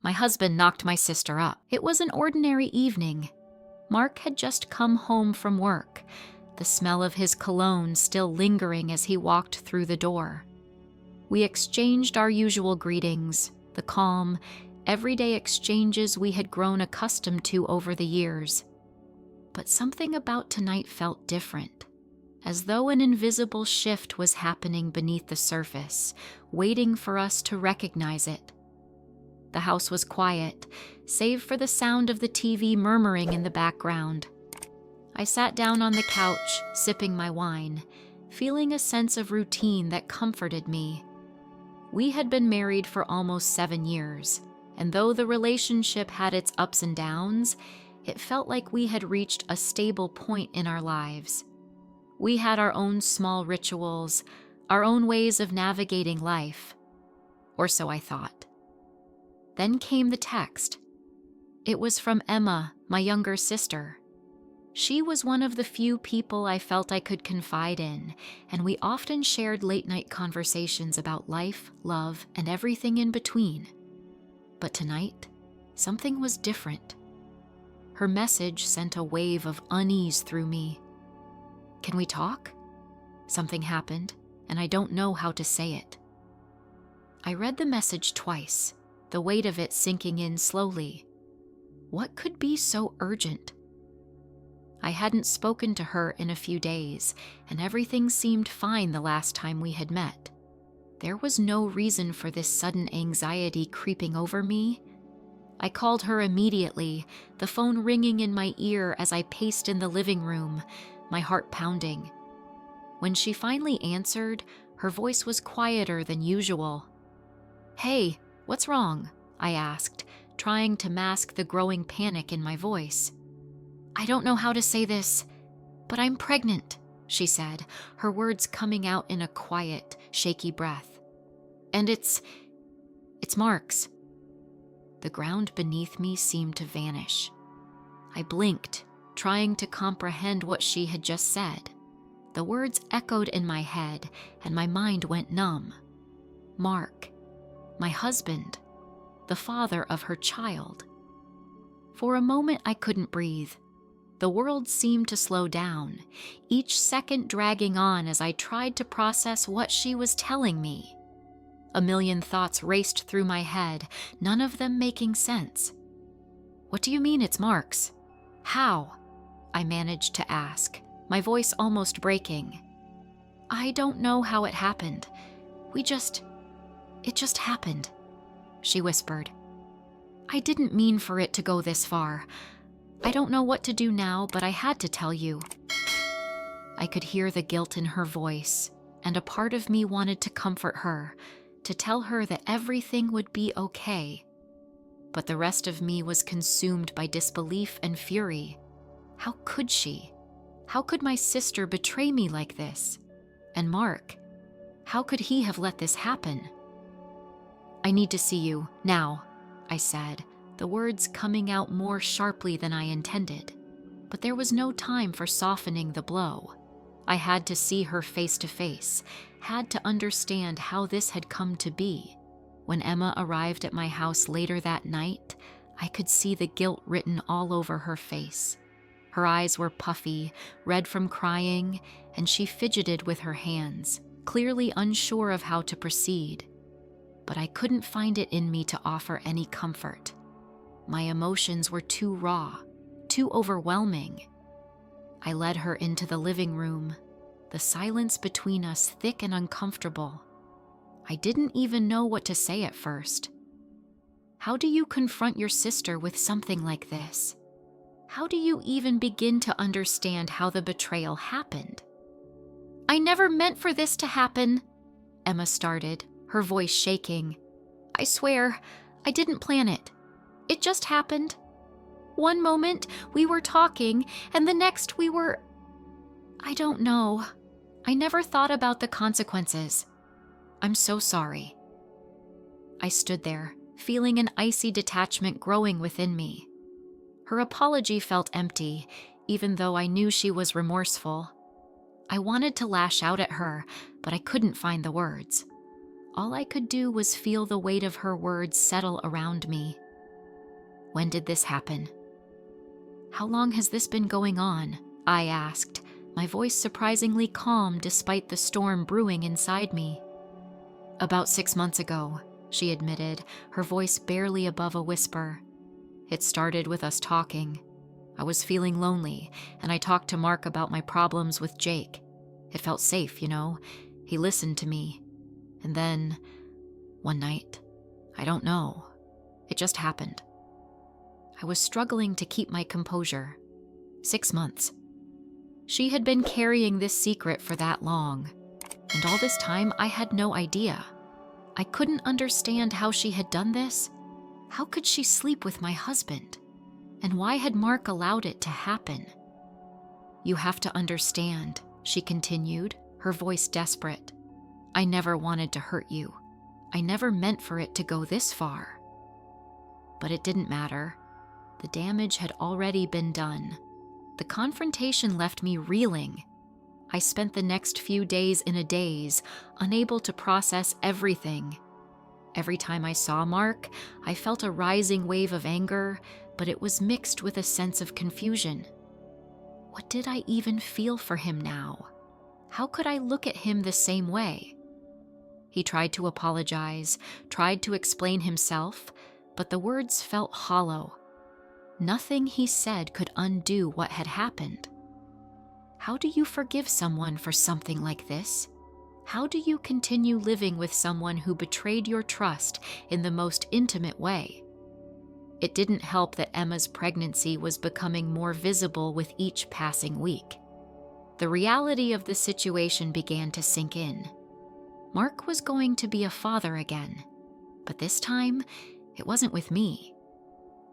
My husband knocked my sister up. It was an ordinary evening. Mark had just come home from work, the smell of his cologne still lingering as he walked through the door. We exchanged our usual greetings, the calm, everyday exchanges we had grown accustomed to over the years. But something about tonight felt different, as though an invisible shift was happening beneath the surface, waiting for us to recognize it. The house was quiet, save for the sound of the TV murmuring in the background. I sat down on the couch, sipping my wine, feeling a sense of routine that comforted me. We had been married for almost 7 years, and though the relationship had its ups and downs, it felt like we had reached a stable point in our lives. We had our own small rituals, our own ways of navigating life. Or so I thought. Then came the text. It was from Emma, my younger sister. She was one of the few people I felt I could confide in, and we often shared late-night conversations about life, love, and everything in between. But tonight, something was different. Her message sent a wave of unease through me. Can we talk? Something happened, and I don't know how to say it. I read the message twice, the weight of it sinking in slowly. What could be so urgent? I hadn't spoken to her in a few days, and everything seemed fine the last time we had met. There was no reason for this sudden anxiety creeping over me. I called her immediately, the phone ringing in my ear as I paced in the living room, my heart pounding. When she finally answered, her voice was quieter than usual. "Hey, what's wrong?" I asked, trying to mask the growing panic in my voice. "I don't know how to say this, but I'm pregnant," she said, her words coming out in a quiet, shaky breath. "And it's Mark's." The ground beneath me seemed to vanish. I blinked, trying to comprehend what she had just said. The words echoed in my head, and my mind went numb. Mark, my husband, the father of her child. For a moment I couldn't breathe. The world seemed to slow down, each second dragging on as I tried to process what she was telling me. A million thoughts raced through my head, none of them making sense. "What do you mean it's Mark's? How?" I managed to ask, my voice almost breaking. "I don't know how it happened. It just happened," she whispered. "I didn't mean for it to go this far. I don't know what to do now, but I had to tell you." I could hear the guilt in her voice, and a part of me wanted to comfort her, to tell her that everything would be okay. But the rest of me was consumed by disbelief and fury. How could she? How could my sister betray me like this? And Mark, how could he have let this happen? "I need to see you, now," I said, the words coming out more sharply than I intended. But there was no time for softening the blow. I had to see her face to face, had to understand how this had come to be. When Emma arrived at my house later that night, I could see the guilt written all over her face. Her eyes were puffy, red from crying, and she fidgeted with her hands, clearly unsure of how to proceed. But I couldn't find it in me to offer any comfort. My emotions were too raw, too overwhelming. I led her into the living room, the silence between us thick and uncomfortable. I didn't even know what to say at first. How do you confront your sister with something like this? How do you even begin to understand how the betrayal happened? "I never meant for this to happen," Emma started, her voice shaking. "I swear, I didn't plan it. It just happened. One moment we were talking, and the next I don't know. I never thought about the consequences. I'm so sorry." I stood there, feeling an icy detachment growing within me. Her apology felt empty, even though I knew she was remorseful. I wanted to lash out at her, but I couldn't find the words. All I could do was feel the weight of her words settle around me, When did this happen? How long has this been going on? I asked, my voice surprisingly calm despite the storm brewing inside me. About 6 months ago, she admitted, her voice barely above a whisper. It started with us talking. I was feeling lonely, and I talked to Mark about my problems with Jake. It felt safe, you know. He listened to me. And then, one night, I don't know. It just happened. I was struggling to keep my composure. 6 months. She had been carrying this secret for that long, and all this time I had no idea. I couldn't understand how she had done this. How could she sleep with my husband? And why had Mark allowed it to happen? You have to understand, she continued, her voice desperate. I never wanted to hurt you. I never meant for it to go this far. But it didn't matter. The damage had already been done. The confrontation left me reeling. I spent the next few days in a daze, unable to process everything. Every time I saw Mark, I felt a rising wave of anger, but it was mixed with a sense of confusion. What did I even feel for him now? How could I look at him the same way? He tried to apologize, tried to explain himself, but the words felt hollow. Nothing he said could undo what had happened. How do you forgive someone for something like this? How do you continue living with someone who betrayed your trust in the most intimate way? It didn't help that Emma's pregnancy was becoming more visible with each passing week. The reality of the situation began to sink in. Mark was going to be a father again, but this time, it wasn't with me.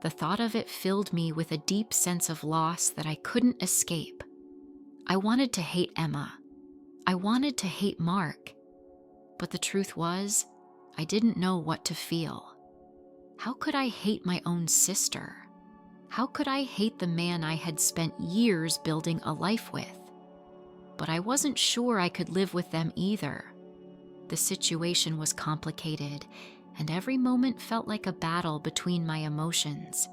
The thought of it filled me with a deep sense of loss that I couldn't escape. I wanted to hate Emma. I wanted to hate Mark. But the truth was, I didn't know what to feel. How could I hate my own sister? How could I hate the man I had spent years building a life with? But I wasn't sure I could live with them either. The situation was complicated, and every moment felt like a battle between my emotions.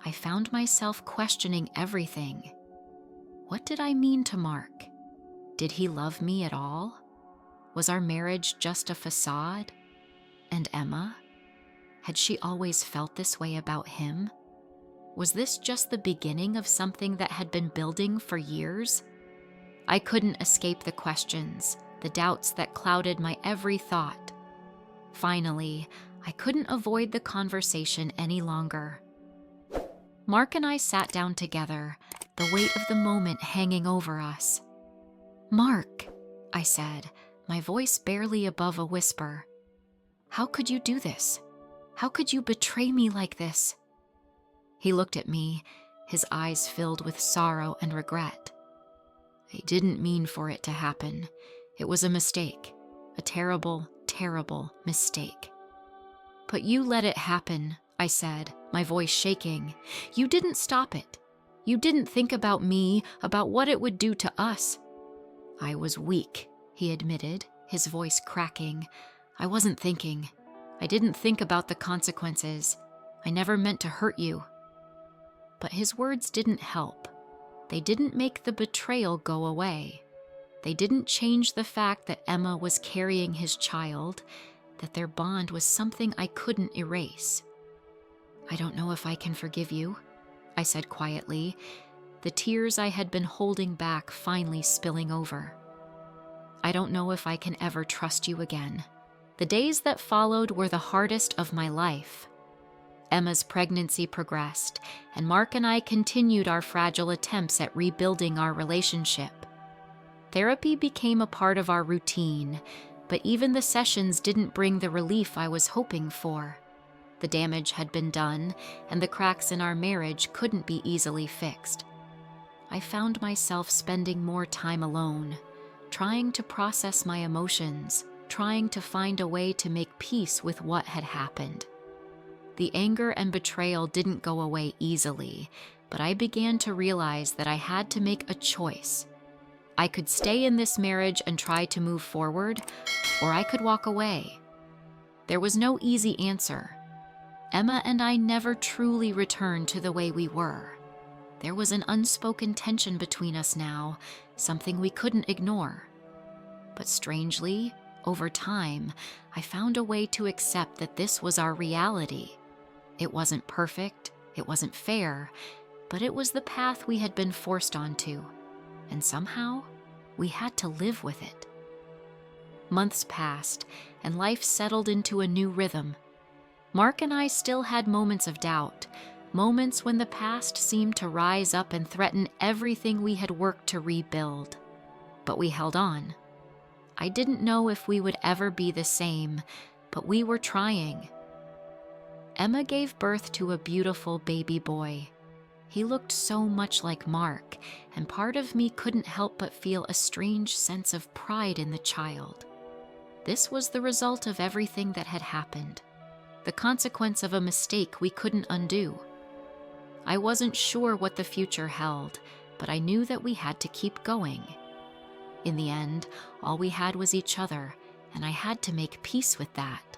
I found myself questioning everything. What did I mean to Mark? Did he love me at all? Was our marriage just a facade? And Emma? Had she always felt this way about him? Was this just the beginning of something that had been building for years? I couldn't escape the questions, the doubts that clouded my every thought. Finally, I couldn't avoid the conversation any longer. Mark and I sat down together, the weight of the moment hanging over us. "Mark," I said, my voice barely above a whisper. "How could you do this? How could you betray me like this?" He looked at me, his eyes filled with sorrow and regret. "I didn't mean for it to happen. It was a mistake, a terrible, terrible mistake." "But you let it happen," I said, my voice shaking. "You didn't stop it. You didn't think about me, about what it would do to us." "I was weak," he admitted, his voice cracking. "I wasn't thinking. I didn't think about the consequences. I never meant to hurt you." But his words didn't help. They didn't make the betrayal go away. They didn't change the fact that Emma was carrying his child, that their bond was something I couldn't erase. "I don't know if I can forgive you," I said quietly, the tears I had been holding back finally spilling over. "I don't know if I can ever trust you again." The days that followed were the hardest of my life. Emma's pregnancy progressed, and Mark and I continued our fragile attempts at rebuilding our relationship. Therapy became a part of our routine, but even the sessions didn't bring the relief I was hoping for. The damage had been done, and the cracks in our marriage couldn't be easily fixed. I found myself spending more time alone, trying to process my emotions, trying to find a way to make peace with what had happened. The anger and betrayal didn't go away easily, but I began to realize that I had to make a choice. I could stay in this marriage and try to move forward, or I could walk away. There was no easy answer. Emma and I never truly returned to the way we were. There was an unspoken tension between us now, something we couldn't ignore. But strangely, over time, I found a way to accept that this was our reality. It wasn't perfect, it wasn't fair, but it was the path we had been forced onto, and somehow we had to live with it. Months passed, and life settled into a new rhythm. Mark and I still had moments of doubt, moments when the past seemed to rise up and threaten everything we had worked to rebuild. But we held on. I didn't know if we would ever be the same, but we were trying. Emma gave birth to a beautiful baby boy. He looked so much like Mark, and part of me couldn't help but feel a strange sense of pride in the child. This was the result of everything that had happened, the consequence of a mistake we couldn't undo. I wasn't sure what the future held, but I knew that we had to keep going. In the end, all we had was each other, and I had to make peace with that.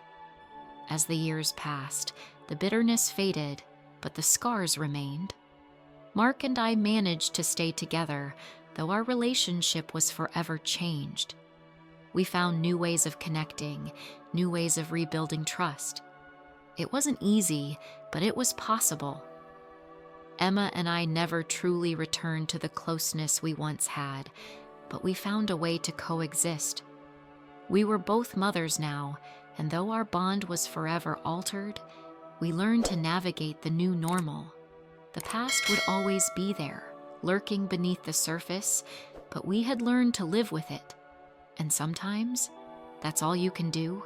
As the years passed, the bitterness faded, but the scars remained. Mark and I managed to stay together, though our relationship was forever changed. We found new ways of connecting, new ways of rebuilding trust. It wasn't easy, but it was possible. Emma and I never truly returned to the closeness we once had, but we found a way to coexist. We were both mothers now, and though our bond was forever altered, we learned to navigate the new normal. The past would always be there, lurking beneath the surface, but we had learned to live with it. And sometimes, that's all you can do.